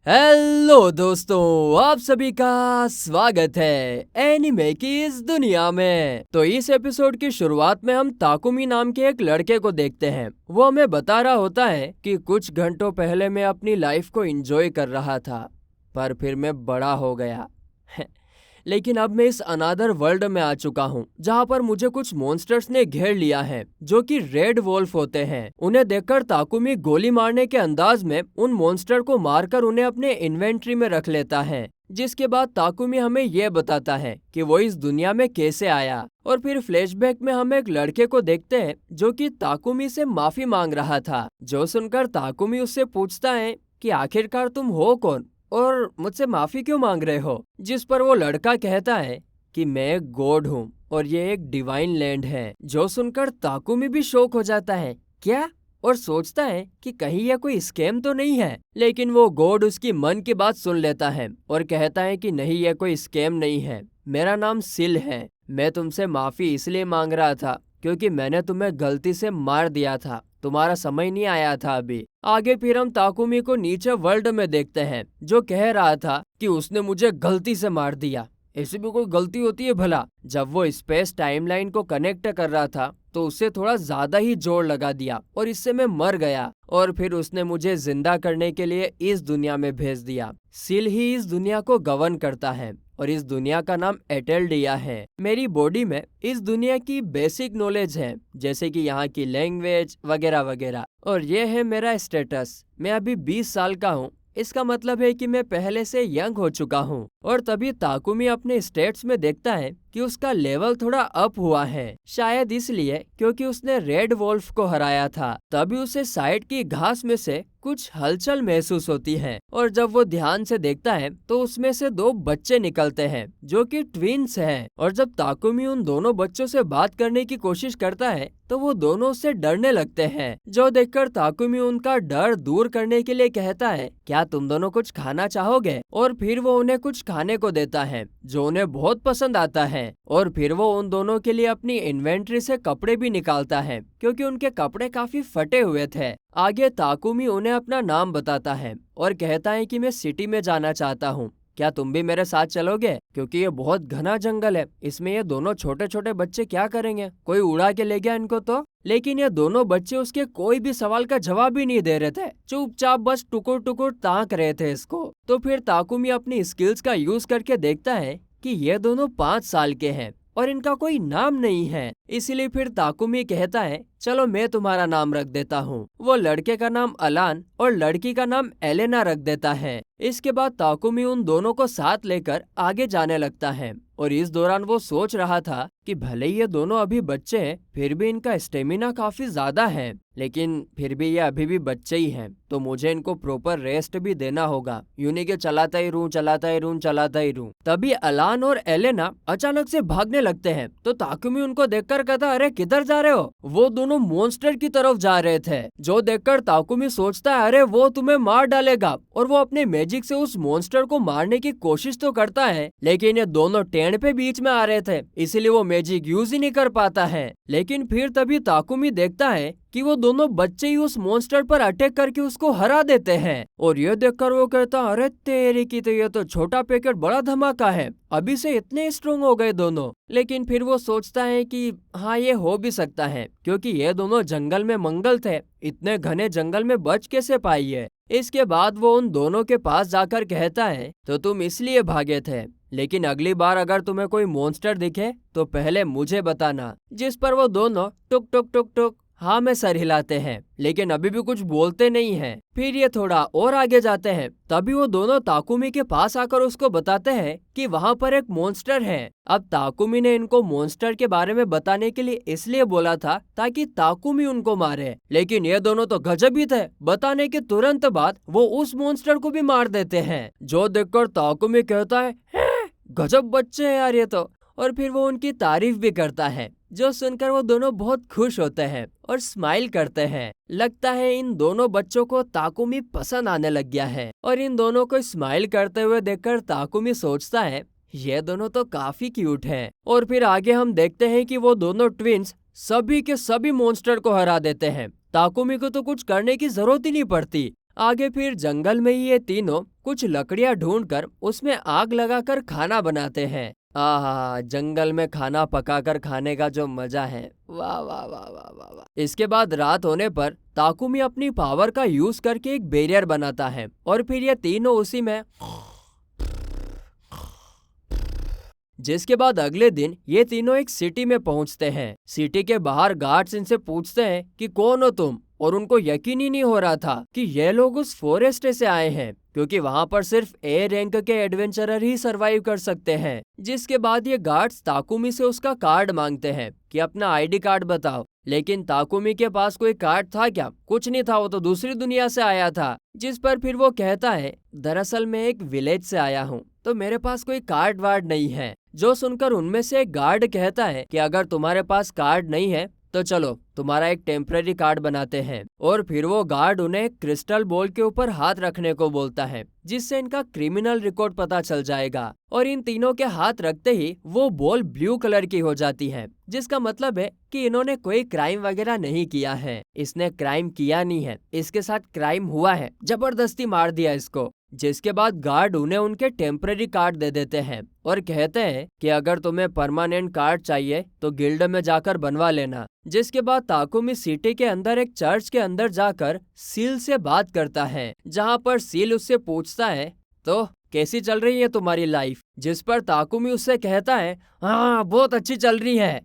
Hello दोस्तों, आप सभी का स्वागत है एनिमे की इस दुनिया में। तो इस एपिसोड की शुरुआत में हम ताकुमी नाम के एक लड़के को देखते हैं। वो हमें बता रहा होता है कि कुछ घंटों पहले मैं अपनी लाइफ को एंजॉय कर रहा था, पर फिर मैं बड़ा हो गया। लेकिन अब मैं इस अनादर वर्ल्ड में आ चुका हूँ जहाँ पर मुझे कुछ मॉन्स्टर्स ने घेर लिया है जो कि रेड वोल्फ होते हैं। उन्हें देखकर ताकुमी गोली मारने के अंदाज में उन मॉन्स्टर को मारकर उन्हें अपने इन्वेंट्री में रख लेता है। जिसके बाद ताकुमी हमें यह बताता है कि वो इस दुनिया में कैसे आया। और फिर फ्लैशबैक में हम एक लड़के को देखते हैं जो कि ताकुमी से माफी मांग रहा था। जो सुनकर ताकुमी उससे पूछता है कि आखिरकार तुम हो कौन और मुझसे माफी क्यों मांग रहे हो। जिस पर वो लड़का कहता है कि मैं एक गॉड हूँ और ये एक डिवाइन लैंड है। जो सुनकर ताकुमी भी शॉक हो जाता है, क्या, और सोचता है कि कहीं यह कोई स्कैम तो नहीं है। लेकिन वो गॉड उसकी मन की बात सुन लेता है और कहता है कि नहीं, यह कोई स्कैम नहीं है, मेरा नाम सिल है। मैं तुमसे माफी इसलिए मांग रहा था क्योंकि मैंने तुम्हें गलती से मार दिया था, तुम्हारा समय नहीं आया था अभी। आगे फिर हम ताकुमी को नीचे वर्ल्ड में देखते हैं जो कह रहा था कि उसने मुझे गलती से मार दिया। ऐसी भी कोई गलती होती है भला? जब वो स्पेस टाइमलाइन को कनेक्ट कर रहा था तो उससे थोड़ा ज्यादा ही जोर लगा दिया और इससे मैं मर गया। और फिर उसने मुझे जिंदा करने के लिए इस दुनिया में भेज दिया। सिल ही इस दुनिया को गवर्न करता है और इस दुनिया का नाम एटेल्डिया है। मेरी बॉडी में इस दुनिया की बेसिक नॉलेज है, जैसे कि यहाँ की लैंग्वेज वगैरह वगैरह। और ये है मेरा स्टेटस, मैं अभी 20 साल का हूँ। इसका मतलब है कि मैं पहले से यंग हो चुका हूँ। और तभी ताकुमी अपने स्टेट्स में देखता है कि उसका लेवल थोड़ा अप हुआ है, शायद इसलिए क्योंकि उसने रेड वोल्फ को हराया था। तभी उसे साइड की घास में से कुछ हलचल महसूस होती है और जब वो ध्यान से देखता है तो उसमें से 2 बच्चे निकलते हैं जो कि ट्विंस हैं। और जब ताकुमी उन दोनों बच्चों से बात करने की कोशिश करता है तो वो दोनों उससे डरने लगते हैं। जो देखकर ताकुमी उनका डर दूर करने के लिए कहता है, क्या तुम दोनों कुछ खाना चाहोगे? और फिर वो उन्हें कुछ खाने को देता है जो उन्हें बहुत पसंद आता है। और फिर वो उन दोनों के लिए अपनी इन्वेंट्री से कपड़े भी निकालता है क्योंकि उनके कपड़े काफी फटे हुए थे। आगे ताकुमी उन्हें अपना नाम बताता है और कहता है कि मैं सिटी में जाना चाहता हूँ, क्या तुम भी मेरे साथ चलोगे? क्योंकि ये बहुत घना जंगल है, इसमें ये दोनों छोटे छोटे बच्चे क्या करेंगे, कोई उड़ा के ले गया इनको तो। लेकिन ये दोनों बच्चे उसके कोई भी सवाल का जवाब ही नहीं दे रहे थे, चुपचाप बस टुकुर टुकुर ताक रहे थे इसको। तो फिर ताकुमी अपनी स्किल्स का यूज करके देखता है कि ये दोनों 5 साल के हैं और इनका कोई नाम नहीं है। इसीलिए फिर ताकुमी कहता है, चलो मैं तुम्हारा नाम रख देता हूँ। वो लड़के का नाम अलान और लड़की का नाम एलेना रख देता है। इसके बाद ताकुमी उन दोनों को साथ लेकर आगे जाने लगता है। और इस दौरान वो सोच रहा था कि भले ही ये दोनों अभी बच्चे हैं, फिर भी इनका स्टेमिना काफी ज्यादा है, लेकिन फिर भी ये अभी भी बच्चे ही हैं, तो मुझे इनको प्रॉपर रेस्ट भी देना होगा। यूं नहीं कि चलाता ही रहूं चलाता ही रहूं चलाता ही रहूं। तभी अलान और एलेना अचानक से भागने लगते हैं तो ताकुमी उनको देखकर कहता, अरे किधर जा रहे हो? वो दोनों मॉन्स्टर की तरफ जा रहे थे। जो देखकर ताकुमी सोचता है, अरे वो तुम्हें मार डालेगा, और वो अपने मैजिक से उस मॉन्स्टर को मारने की कोशिश तो करता है, लेकिन ये दोनों टेढ़ पे बीच में आ रहे थे, इसीलिए वो मैजिक यूज ही नहीं कर पाता है। लेकिन फिर तभी ताकुमी देखता है कि वो दोनों बच्चे ही उस मॉन्स्टर पर अटैक करके उसको हरा देते हैं। और ये देखकर वो कहता, अरे तेरी की तो ये तो छोटा पैकेट बड़ा धमाका है, अभी से इतने स्ट्रोंग हो गए दोनों। लेकिन फिर वो सोचता है कि हाँ, ये हो भी सकता है क्योंकि ये दोनों जंगल में मंगल थे, इतने घने जंगल में बच कैसे पाई है। इसके बाद वो उन दोनों के पास जाकर कहता है, तो तुम इसलिए भागे थे, लेकिन अगली बार अगर तुम्हें कोई मॉन्स्टर दिखे तो पहले मुझे बताना। जिस पर वो दोनों टुक टुक टुक टुक हाँ में सर हिलाते हैं, लेकिन अभी भी कुछ बोलते नहीं हैं। फिर ये थोड़ा और आगे जाते हैं, तभी वो दोनों ताकुमी के पास आकर उसको बताते हैं कि वहाँ पर एक मॉन्स्टर है। अब ताकुमी ने इनको मॉन्स्टर के बारे में बताने के लिए इसलिए बोला था ताकि ताकुमी उनको मारे, लेकिन ये दोनों तो गजब ही थे, बताने के तुरंत बाद वो उस मॉन्स्टर को भी मार देते हैं। जो देखकर ताकुमी कहता है, गजब बच्चे हैं यार ये तो। और फिर वो उनकी तारीफ भी करता है, जो सुनकर वो दोनों बहुत खुश होते हैं और स्माइल करते हैं। लगता है इन दोनों बच्चों को ताकुमी पसंद आने लग गया है। और इन दोनों को स्माइल करते हुए देखकर ताकुमी सोचता है, ये दोनों तो काफी क्यूट हैं। और फिर आगे हम देखते हैं कि वो दोनों ट्विंस सभी के सभी मॉन्स्टर को हरा देते हैं। ताकुमी को तो कुछ करने की जरूरत ही नहीं पड़ती। आगे फिर जंगल में ही ये तीनों कुछ लकड़ियां ढूंढकर उसमें आग लगाकर खाना बनाते हैं। आहा, जंगल में खाना पकाकर खाने का जो मजा है, वाह वाह वाह वाह वाह वाह। इसके बाद रात होने पर ताकुमी अपनी पावर का यूज करके एक बैरियर बनाता है और फिर ये तीनों उसी में, जिसके बाद अगले दिन ये तीनों एक सिटी में पहुंचते हैं। सिटी के बाहर गार्ड्स इनसे पूछते हैं कि कौन हो तुम, और उनको यकीन ही नहीं हो रहा था कि ये लोग उस फॉरेस्ट से आए हैं, क्योंकि वहां पर सिर्फ ए रैंक के एडवेंचरर ही सरवाइव कर सकते हैं। जिसके बाद ये गार्ड्स ताकुमी से उसका कार्ड मांगते हैं कि अपना आईडी कार्ड बताओ, लेकिन ताकुमी के पास कोई कार्ड था क्या? कुछ नहीं था, वो तो दूसरी दुनिया से आया था। जिस पर फिर वो कहता है, दरअसल मैं एक विलेज से आया हूँ, तो मेरे पास कोई कार्ड वार्ड नहीं है। जो सुनकर उनमें से एक गार्ड कहता है कि अगर तुम्हारे पास कार्ड नहीं है तो चलो तुम्हारा एक टेम्पररी कार्ड बनाते हैं। और फिर वो गार्ड उन्हें एक क्रिस्टल बॉल के ऊपर हाथ रखने को बोलता है, जिससे इनका क्रिमिनल रिकॉर्ड पता चल जाएगा। और इन तीनों के हाथ रखते ही वो बॉल ब्लू कलर की हो जाती है, जिसका मतलब है कि इन्होंने कोई क्राइम वगैरह नहीं किया है। इसने क्राइम किया नहीं है, इसके साथ क्राइम हुआ है, जबरदस्ती मार दिया इसको। जिसके बाद गार्ड उन्हें उनके टेम्पररी कार्ड दे देते हैं और कहते हैं कि अगर तुम्हें परमानेंट कार्ड चाहिए तो गिल्ड में जाकर बनवा लेना। जिसके बाद ताकुमी सिटी के अंदर एक चर्च के अंदर जाकर सील से बात करता है, जहां पर सील उससे पूछता है, तो कैसी चल रही है तुम्हारी लाइफ? जिस पर ताकुमी उससे कहता है, हाँ बहुत अच्छी चल रही है।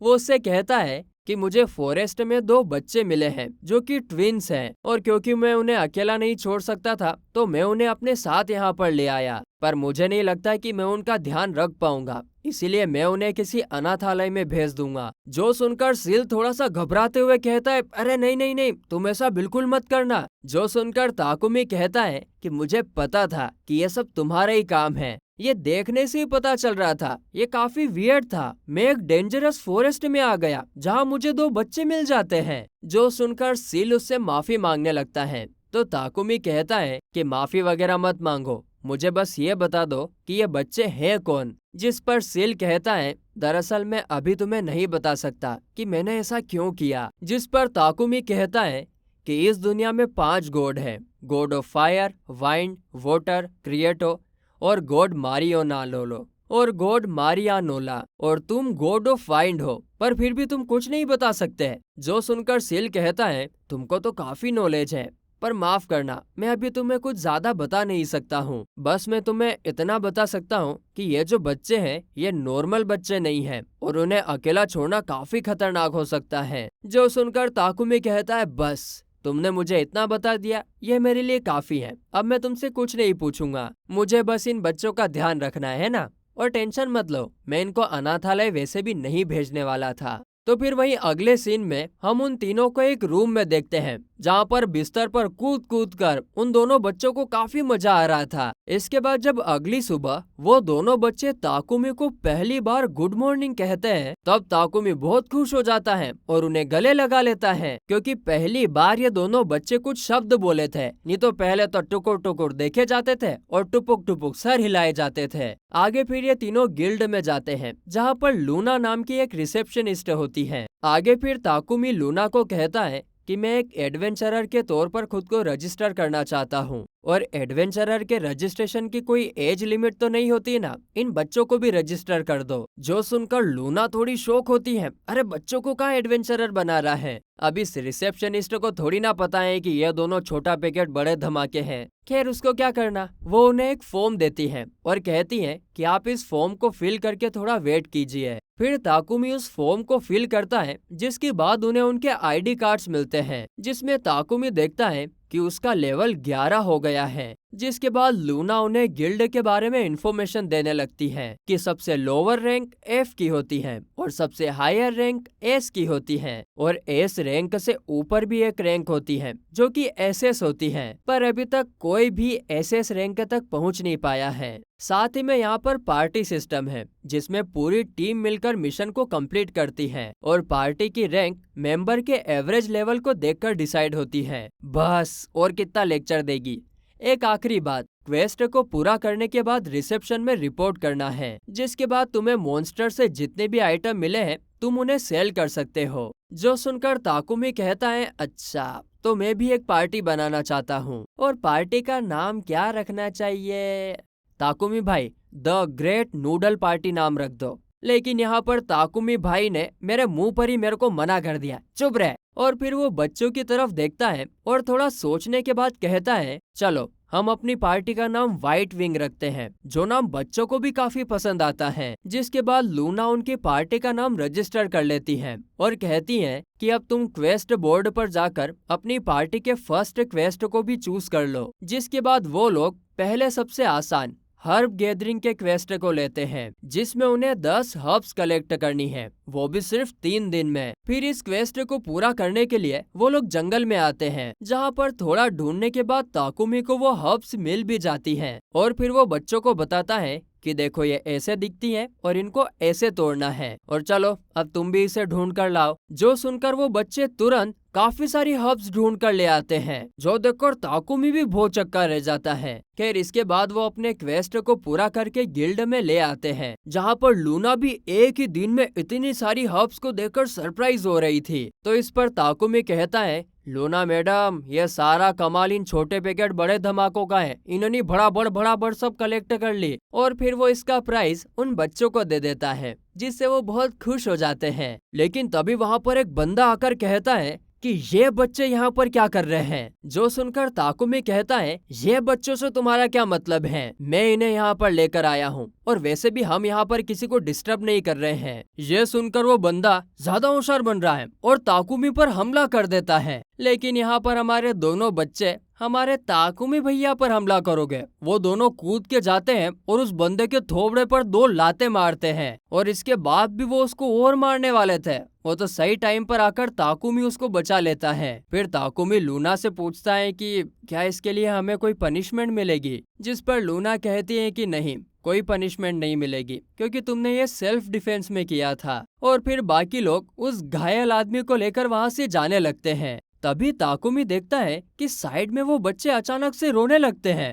वो उससे कहता है कि मुझे फॉरेस्ट में 2 बच्चे मिले हैं जो कि ट्विन्स हैं, और क्योंकि मैं उन्हें अकेला नहीं छोड़ सकता था तो मैं उन्हें अपने साथ यहाँ पर ले आया, पर मुझे नहीं लगता कि मैं उनका ध्यान रख पाऊंगा, इसीलिए मैं उन्हें किसी अनाथालय में भेज दूंगा। जो सुनकर सील थोड़ा सा घबराते हुए कहता है, अरे नहीं नहीं नहीं, तुम ऐसा बिल्कुल मत करना। जो सुनकर ताकुमी कहता है कि मुझे पता था कि ये सब तुम्हारा ही काम है, ये देखने से ही पता चल रहा था, ये काफी वियर्ड था। मैं एक डेंजरस फॉरेस्ट में आ गया जहाँ मुझे 2 बच्चे मिल जाते हैं। जो सुनकर सील उससे माफी मांगने लगता है, तो ताकुमी कहता है कि माफी वगैरह मत मांगो, मुझे बस ये बता दो कि ये बच्चे हैं कौन। जिस पर सील कहता है, दरअसल मैं अभी तुम्हें नहीं बता सकता कि मैंने ऐसा क्यों किया। जिस पर ताकुमी कहता है कि इस दुनिया में 5 गॉड है, god of fire, wind, water, क्रिएटो और गॉड मारियोनालोलो और गॉड मारियानोला, और तुम गॉड ऑफ वाइंड हो, पर फिर भी तुम कुछ नहीं बता सकते। जो सुनकर सील कहता है, तुमको तो काफी नॉलेज है, पर माफ करना, मैं अभी तुम्हें कुछ ज्यादा बता नहीं सकता हूँ। बस मैं तुम्हें इतना बता सकता हूँ कि ये जो बच्चे हैं ये नॉर्मल बच्चे नहीं हैं, और उन्हें अकेला छोड़ना काफी खतरनाक हो सकता है। जो सुनकर ताकुमी कहता है, बस तुमने मुझे इतना बता दिया, ये मेरे लिए काफी है, अब मैं तुमसे कुछ नहीं पूछूंगा, मुझे बस इन बच्चों का ध्यान रखना है ना, और टेंशन मत लो, मैं इनको अनाथालय वैसे भी नहीं भेजने वाला था। तो फिर वहीं अगले सीन में हम उन तीनों को एक रूम में देखते हैं, जहाँ पर बिस्तर पर कूद कूद कर उन दोनों बच्चों को काफी मजा आ रहा था। इसके बाद जब अगली सुबह वो दोनों बच्चे ताकुमी को पहली बार गुड मॉर्निंग कहते हैं, तब ताकुमी बहुत खुश हो जाता है और उन्हें गले लगा लेता है, क्योंकि पहली बार ये दोनों बच्चे कुछ शब्द बोले थे, नहीं तो पहले तो टुकुर टुकुर देखे जाते थे और टुपुक टुपुक सर हिलाए जाते थे। आगे फिर ये तीनों गिल्ड में जाते हैं, जहाँ पर लूना नाम की एक रिसेप्शनिस्ट होती है। आगे फिर ताकुमी लूना को कहता है कि मैं एक एडवेंचरर के तौर पर खुद को रजिस्टर करना चाहता हूँ, और एडवेंचरर के रजिस्ट्रेशन की कोई एज लिमिट तो नहीं होती ना, इन बच्चों को भी रजिस्टर कर दो। जो सुनकर लूना थोड़ी शॉक होती है, अरे बच्चों को कहाँ एडवेंचरर बना रहा है। अब इस रिसेप्शनिस्ट को थोड़ी ना पता है कि ये दोनों छोटा पैकेट बड़े धमाके हैं। खैर उसको क्या करना, वो उन्हें एक फॉर्म देती है और कहती है कि आप इस फॉर्म को फिल करके थोड़ा वेट कीजिए। फिर ताकुमी उस फॉर्म को फिल करता है, जिसके बाद उन्हें उनके आईडी कार्ड्स मिलते हैं, जिसमें ताकुमी देखता है कि उसका लेवल 11 हो गया है। जिसके बाद लूना उन्हें गिल्ड के बारे में इंफॉर्मेशन देने लगती है कि सबसे लोअर रैंक F की होती है और सबसे हायर रैंक S की होती है, और S रैंक से ऊपर भी एक रैंक होती है जो कि SS होती है, पर अभी तक कोई भी SS रैंक तक पहुंच नहीं पाया है। साथ ही में यहाँ पर पार्टी सिस्टम है, जिसमें पूरी टीम मिलकर मिशन को कंप्लीट करती है, और पार्टी की रैंक मेंबर के एवरेज लेवल को देखकर डिसाइड होती है। बस और कितना लेक्चर देगी। एक आखिरी बात, क्वेस्ट को पूरा करने के बाद रिसेप्शन में रिपोर्ट करना है, जिसके बाद तुम्हें मॉन्स्टर से जितने भी आइटम मिले हैं तुम उन्हें सेल कर सकते हो। जो सुनकर ताकुमी कहता है, अच्छा तो मैं भी एक पार्टी बनाना चाहता हूँ, और पार्टी का नाम क्या रखना चाहिए? ताकुमी भाई, द ग्रेट नूडल पार्टी नाम रख दो। लेकिन यहाँ पर ताकुमी भाई ने मेरे मुंह पर ही मेरे को मना कर दिया, चुप रह। और फिर वो बच्चों की तरफ देखता है और थोड़ा सोचने के बाद कहता है, चलो हम अपनी पार्टी का नाम व्हाइट विंग रखते हैं, जो नाम बच्चों को भी काफी पसंद आता है। जिसके बाद लूना उनकी पार्टी का नाम रजिस्टर कर लेती है और कहती है कि अब तुम क्वेस्ट बोर्ड पर जाकर अपनी पार्टी के फर्स्ट क्वेस्ट को भी चूज कर लो। जिसके बाद वो लोग पहले सबसे आसान हर्ब गैदरिंग के क्वेस्ट को लेते हैं, जिसमें उन्हें 10 हर्ब्स कलेक्ट करनी है, वो भी सिर्फ 3 दिन में। फिर इस क्वेस्ट को पूरा करने के लिए वो लोग जंगल में आते हैं, जहाँ पर थोड़ा ढूंढने के बाद ताकुमी को वो हर्ब्स मिल भी जाती हैं। और फिर वो बच्चों को बताता है कि देखो ये ऐसे दिखती है और इनको ऐसे तोड़ना है, और चलो अब तुम भी इसे ढूंढ कर लाओ। जो सुनकर वो बच्चे तुरंत काफी सारी हर्ब्स ढूंढ कर ले आते हैं, जो देखकर ताकुमी भी भौचक्का रह जाता है। खैर इसके बाद वो अपने क्वेस्ट को पूरा करके गिल्ड में ले आते हैं, जहाँ पर लूना भी एक ही दिन में इतनी सारी हर्ब्स को देखकर सरप्राइज हो रही थी। तो इस पर ताकुमी कहता है, लूना मैडम, ये सारा कमाल इन छोटे पैकेट बड़े धमाकों का है, इन्होंने बड़ा बड़ सब कलेक्ट कर ली। और फिर वो इसका प्राइस उन बच्चों को दे देता है, जिससे वो बहुत खुश हो जाते हैं। लेकिन तभी वहाँ पर एक बंदा आकर कहता है कि ये बच्चे यहाँ पर क्या कर रहे हैं? जो सुनकर ताकुमी कहता है, ये बच्चों से तुम्हारा क्या मतलब है? मैं इन्हें यहाँ पर लेकर आया हूँ, और वैसे भी हम यहाँ पर किसी को डिस्टर्ब नहीं कर रहे हैं। ये सुनकर वो बंदा ज्यादा होशियार बन रहा है और ताकुमी पर हमला कर देता है। लेकिन यहाँ पर हमारे दोनों बच्चे हमारे ताकुमी भैया पर हमला करोगे। वो दोनों कूद के जाते हैं और उस बंदे के थोबड़े पर 2 लाते मारते हैं, और इसके बाद भी वो उसको और मारने वाले थे। वो तो सही टाइम पर आकर ताकुमी उसको बचा लेता है। फिर ताकुमी लूना से पूछता है कि क्या इसके लिए हमें कोई पनिशमेंट मिलेगी? जिस पर लूना कहती है कि नहीं, कोई पनिशमेंट नहीं मिलेगी, क्योंकि तुमने ये सेल्फ डिफेंस में किया था। और फिर बाकी लोग उस घायल आदमी को लेकर वहाँ से जाने लगते हैं। तभी ताकुमी देखता है कि साइड में वो बच्चे अचानक से रोने लगते हैं,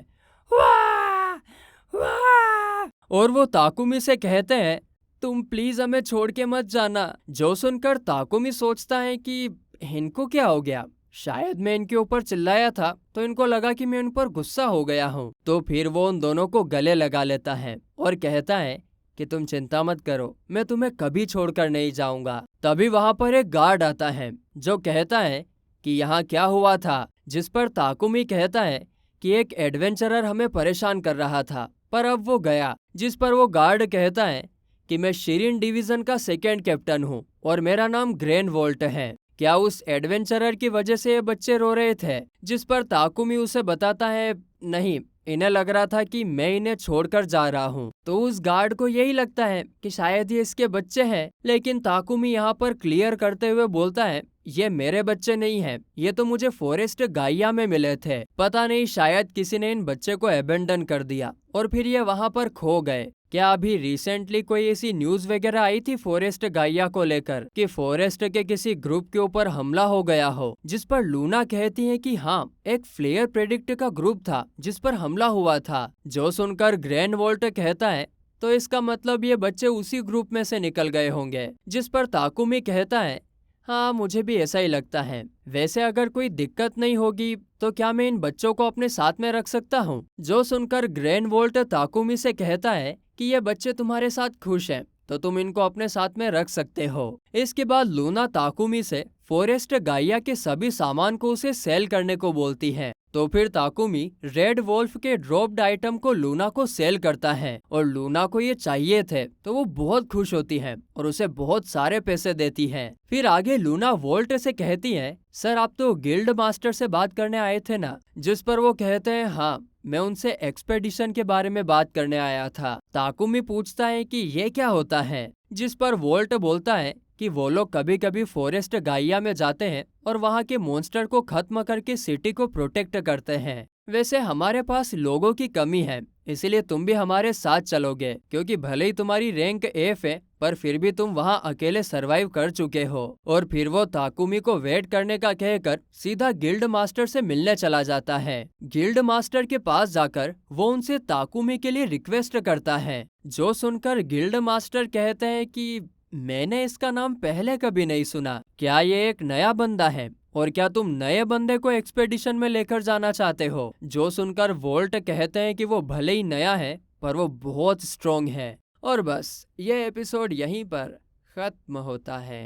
वाह वाह! और वो ताकुमी से कहते हैं, तुम प्लीज हमें छोड़ के मत जाना। जो सुनकर ताकुमी सोचता है कि इनको क्या हो गया, शायद मैं इनके ऊपर चिल्लाया था तो इनको लगा कि मैं उन पर गुस्सा हो गया हूँ। तो फिर वो उन दोनों को गले लगा लेता है और कहता है कि तुम चिंता मत करो, मैं तुम्हें कभी छोड़कर नहीं जाऊंगा। तभी वहाँ पर एक गार्ड आता है जो कहता है कि यहाँ क्या हुआ था। जिस पर ताकुमी कहता है कि एक एडवेंचरर हमें परेशान कर रहा था, पर अब वो गया। जिस पर वो गार्ड कहता है कि मैं शिरीन डिवीजन का 2nd कैप्टन हूँ और मेरा नाम ग्रेन वोल्ट है। क्या उस एडवेंचरर की वजह से ये बच्चे रो रहे थे? जिस पर ताकुमी उसे बताता है, नहीं, इन्हें लग रहा था कि मैं इन्हें छोड़कर जा रहा हूँ। तो उस गार्ड को यही लगता है कि शायद ये इसके बच्चे हैं। लेकिन ताकुमी यहाँ पर क्लियर करते हुए बोलता है, ये मेरे बच्चे नहीं हैं, ये तो मुझे फॉरेस्ट गाइया में मिले थे। पता नहीं शायद किसी ने इन बच्चे को अबेंडन कर दिया और फिर ये वहाँ पर खो गए। क्या अभी रिसेंटली कोई ऐसी न्यूज वगैरह आई थी फॉरेस्ट गाइया को लेकर कि फॉरेस्ट के किसी ग्रुप के ऊपर हमला हो गया हो? जिस पर लूना कहती है कि हाँ, एक फ्लेयर प्रेडिक्ट का ग्रुप था जिस पर हमला हुआ था। जो सुनकर ग्रैंड वोल्ट कहता है, तो इसका मतलब ये बच्चे उसी ग्रुप में से निकल गए होंगे। जिस पर ताकुमी कहता है, हाँ मुझे भी ऐसा ही लगता है। वैसे अगर कोई दिक्कत नहीं होगी तो क्या मैं इन बच्चों को अपने साथ में रख सकता हूँ? जो सुनकर ग्रैंड वोल्ट ताकुमी से कहता है कि ये बच्चे तुम्हारे साथ खुश हैं, तो तुम इनको अपने साथ में रख सकते हो। इसके बाद लूना ताकुमी से फॉरेस्ट गाइया के सभी सामान को उसे सेल करने को बोलती है। तो फिर ताकुमी रेड वोल्फ के ड्रॉप्ड आइटम को लूना को सेल करता है और लूना को ये चाहिए थे, तो वो बहुत खुश होती है और उसे बहुत सारे पैसे देती है। फिर आगे लूना वोल्ट से कहती है, सर आप तो गिल्ड मास्टर से बात करने आए थे ना? जिस पर वो कहते हैं, हाँ मैं उनसे एक्सपेडिशन के बारे में बात करने आया था। ताकुमी पूछता है कि ये क्या होता है? जिस पर वोल्ट बोलता है कि वो लोग कभी कभी फॉरेस्ट गाइया में जाते हैं और वहाँ के मॉन्स्टर को खत्म करके सिटी को प्रोटेक्ट करते हैं। वैसे हमारे पास लोगों की कमी है, इसलिए तुम भी हमारे साथ चलोगे, क्योंकि भले ही तुम्हारी रैंक एफ है पर फिर भी तुम वहाँ अकेले सरवाइव कर चुके हो। और फिर वो ताकुमी को वेट करने का कहकर सीधा गिल्ड मास्टर से मिलने चला जाता है। गिल्ड मास्टर के पास जाकर वो उनसे ताकुमी के लिए रिक्वेस्ट करता है। जो सुनकर गिल्ड मास्टर कहते हैं कि मैंने इसका नाम पहले कभी नहीं सुना, क्या ये एक नया बंदा है? और क्या तुम नए बंदे को एक्सपेडिशन में लेकर जाना चाहते हो, जो सुनकर वोल्ट कहते हैं कि वो भले ही नया है पर वो बहुत स्ट्रॉन्ग है। और बस ये एपिसोड यहीं पर खत्म होता है।